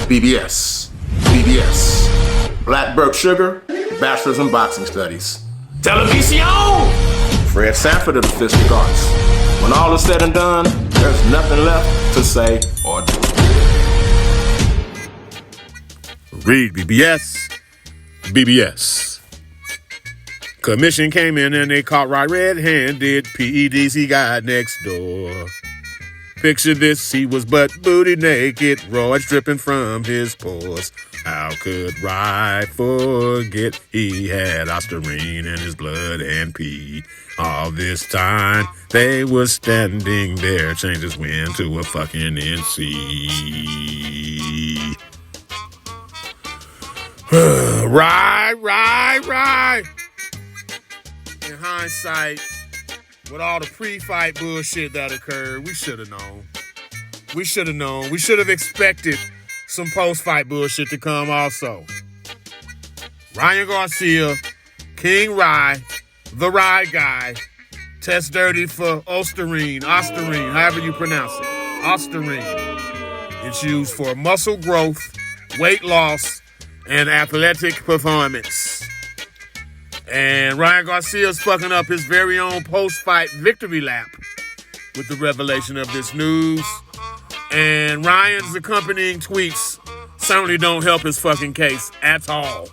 BBS. BBS. Black Burke Sugar, Bachelor's in Boxing Studies. Television! Fred Sanford of the Fistic Arts. When all is said and done, there's nothing left to say or do. REED-BBS. BBS. Commission came in and they caught right red-handed PEDs he got next door. Picture this, he was butt booty naked, roids dripping from his pores. How could Rye forget he had Ostarine in his blood and pee? All this time, they were standing there, changed his wind to a fucking NC. Rye. In hindsight, with all the pre-fight bullshit that occurred, we should have known. We should have expected some post-fight bullshit to come also. Ryan Garcia, King Rye, the Rye guy, test dirty for Ostarine, however you pronounce it. Ostarine. It's used for muscle growth, weight loss, and athletic performance. And Ryan Garcia's fucking up his very own post-fight victory lap with the revelation of this news. And Ryan's accompanying tweets certainly don't help his fucking case at all.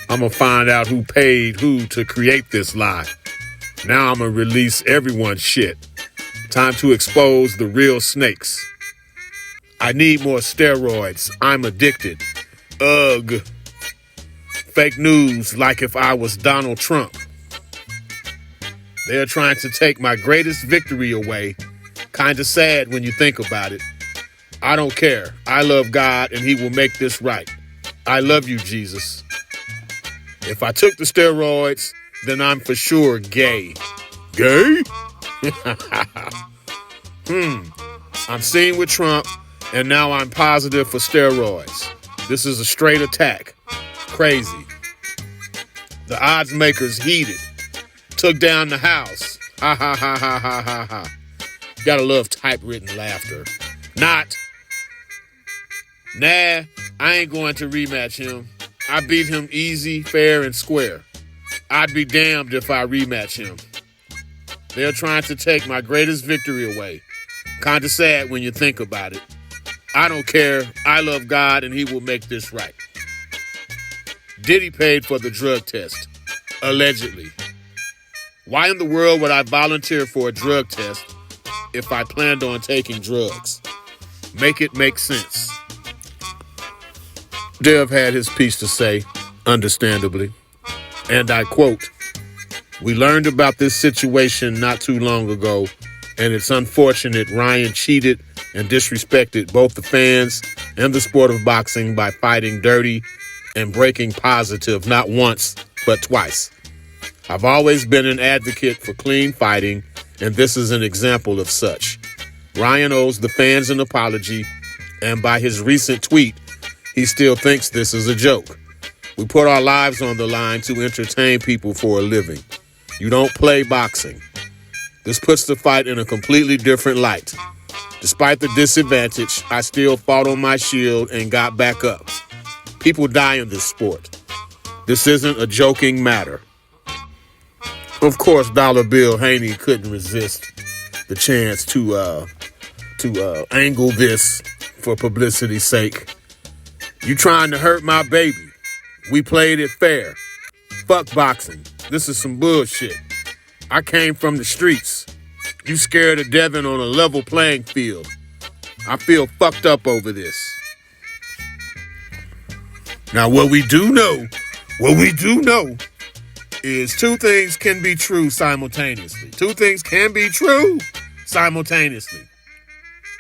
I'm gonna find out who paid who to create this lie. Now I'm gonna release everyone's shit. Time to expose the real snakes. I need more steroids. I'm addicted. Ugh. Fake news like if I was Donald Trump. They're trying to take my greatest victory away. Kinda sad when you think about it. I don't care. I love God and he will make this right. I love you, Jesus. If I took the steroids, then I'm for sure gay. Gay? I'm seen with Trump, and now I'm positive for steroids. This is a straight attack. Crazy. The odds makers heated. Took down the house. Ha ha ha ha ha ha ha. Gotta love typewritten laughter. Not. Nah, I ain't going to rematch him. I beat him easy, fair, and square. I'd be damned if I rematch him. They're trying to take my greatest victory away. Kinda sad when you think about it. I don't care. I love God and he will make this right. Diddy paid for the drug test. Allegedly. Why in the world would I volunteer for a drug test if I planned on taking drugs? Make it make sense. Dev had his piece to say, understandably. And I quote, "We learned about this situation not too long ago, and it's unfortunate Ryan cheated and disrespected both the fans and the sport of boxing by fighting dirty and breaking positive not once, but twice. I've always been an advocate for clean fighting, and this is an example of such. Ryan owes the fans an apology, and by his recent tweet, he still thinks this is a joke. We put our lives on the line to entertain people for a living. You don't play boxing. This puts the fight in a completely different light. Despite the disadvantage, I still fought on my shield and got back up. People die in this sport. This isn't a joking matter." Of course, Dollar Bill Haney couldn't resist the chance to angle this for publicity's sake. "You trying to hurt my baby. We played it fair. Fuck boxing. This is some bullshit. I came from the streets. You scared of Devin on a level playing field. I feel fucked up over this." Now, what we do know is two things can be true simultaneously.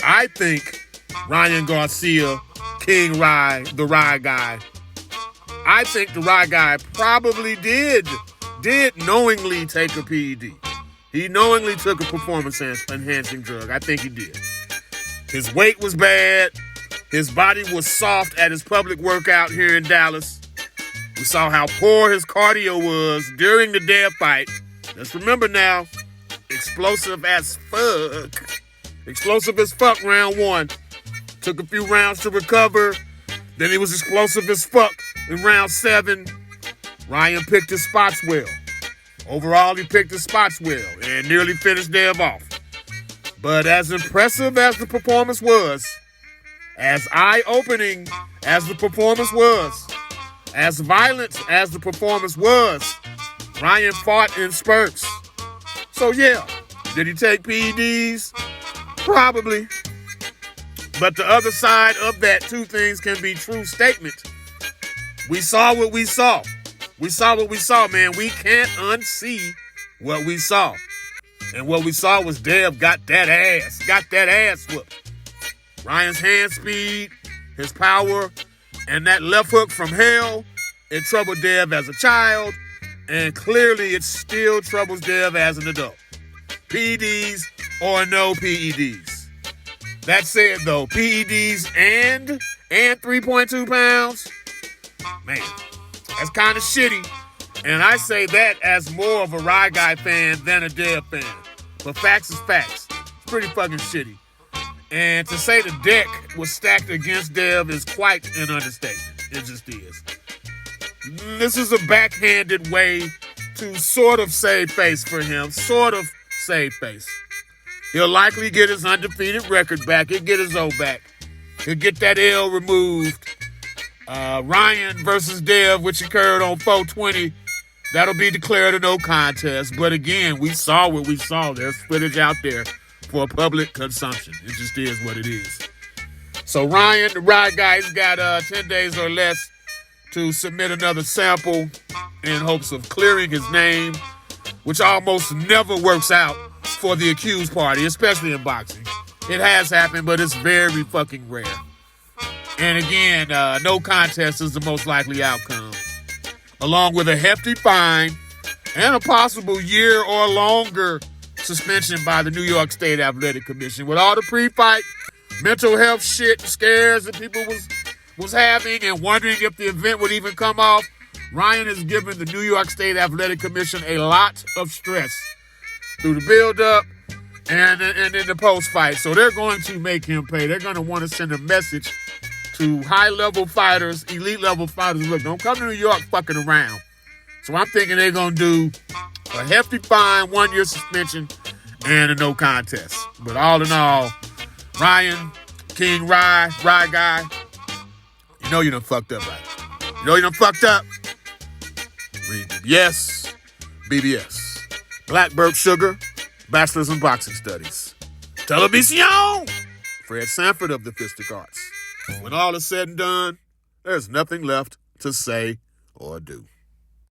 I think Ryan Garcia, King Rye, the Rye guy, I think the Rye guy probably did knowingly take a PED. He knowingly took a performance-enhancing drug. I think he did. His weight was bad. His body was soft at his public workout here in Dallas. We saw how poor his cardio was during the Dev fight. Let's remember now, explosive as fuck. Explosive as fuck round 1. Took a few rounds to recover. Then he was explosive as fuck in round 7. Ryan picked his spots well. Overall, he picked his spots well and nearly finished Dev off. But as impressive as the performance was, as eye-opening as the performance was, as violent as the performance was, Ryan fought in spurts. So yeah, did he take PEDs? Probably. But the other side of that two things can be true statement. We saw what we saw. We saw what we saw, man. We can't unsee what we saw. And what we saw was Dev got that ass whooped. Ryan's hand speed, his power, and that left hook from hell, it troubled Dev as a child, and clearly it still troubles Dev as an adult. PEDs or no PEDs. That said, though, PEDs and 3.2 pounds, man, that's kind of shitty. And I say that as more of a Rye Guy fan than a Dev fan. But facts is facts. It's pretty fucking shitty. And to say the deck was stacked against Dev is quite an understatement. It just is. This is a backhanded way to sort of save face for him. Sort of save face. He'll likely get his undefeated record back. He'll get his O back. He'll get that L removed. Ryan versus Dev, which occurred on 420, that'll be declared a no contest. But again, we saw what we saw. There's footage out there for public consumption. It just is what it is. So Ryan, the Rye Guy's got 10 days or less to submit another sample in hopes of clearing his name, which almost never works out for the accused party, especially in boxing. It has happened, but it's very fucking rare. And again, no contest is the most likely outcome, along with a hefty fine and a possible year or longer suspension by the New York State Athletic Commission. With all the pre-fight mental health shit, scares that people was having and wondering if the event would even come off, Ryan has given the New York State Athletic Commission a lot of stress through the build-up and in the post-fight. So they're going to make him pay. They're going to want to send a message to high-level fighters, elite-level fighters. Look, don't come to New York fucking around. So I'm thinking they're going to do a hefty fine, 1-year suspension, and a no contest. But all in all, Ryan, King Rye Guy, you know you done fucked up, right? You know you done fucked up. REED-BBS, BBS. Blackbird Sugar, Bachelor's in Boxing Studies. Television! Fred Sanford of the Fistic Arts. When all is said and done, there's nothing left to say or do.